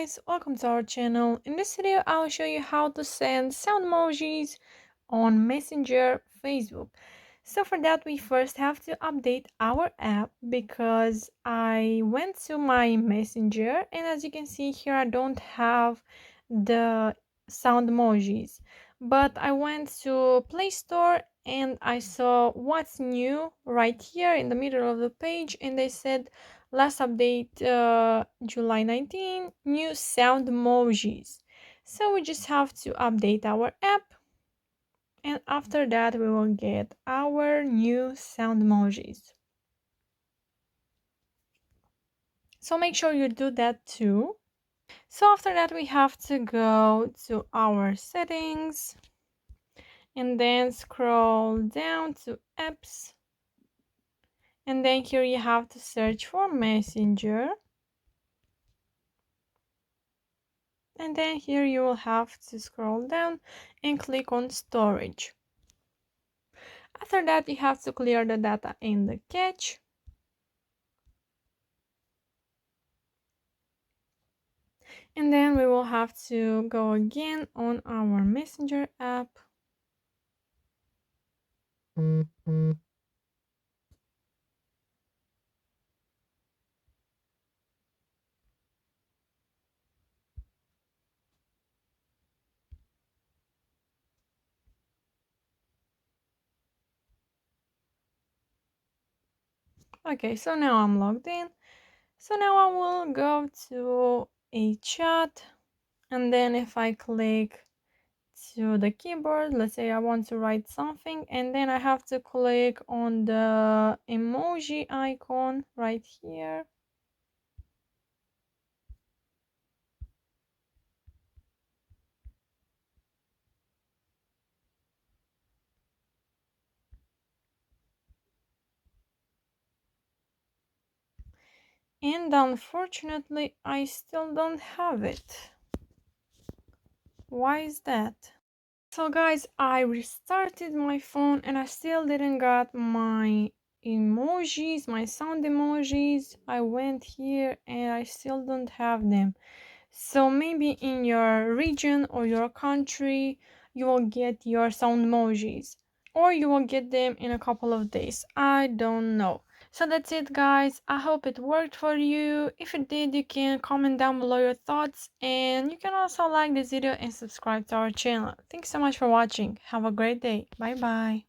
guys, welcome to our channel. In this video I'll show you how to send sound emojis on Messenger Facebook. So for that we first have to update our app because I went to my Messenger and as you can see here I don't have the sound emojis. But I went to Play Store and I saw what's new right here in the middle of the page and they said last update July 19, new sound emojis. So we just have to update our app and after that we will get our new sound emojis. So make sure you do that too. So after that we have to go to our settings and then scroll down to apps and then here you have to search for Messenger. And then here you will have to scroll down and click on storage. After that you have to clear the data in the cache. And then we will have to go again on our Messenger app. Okay, so now I'm logged in. So now I will go to a chat and then if I click to the keyboard, let's say I want to write something and then I have to click on the emoji icon right here. And unfortunately, I still don't have it. Why is that? So guys, I restarted my phone and I still didn't got my emojis, my sound emojis. I went here and I still don't have them. So maybe in your region or your country, you will get your sound emojis. Or you will get them in a couple of days. I don't know. So that's it guys, I hope it worked for you. If it did, you can comment down below your thoughts and you can also like this video and subscribe to our channel. Thanks so much for watching. Have a great day. Bye bye.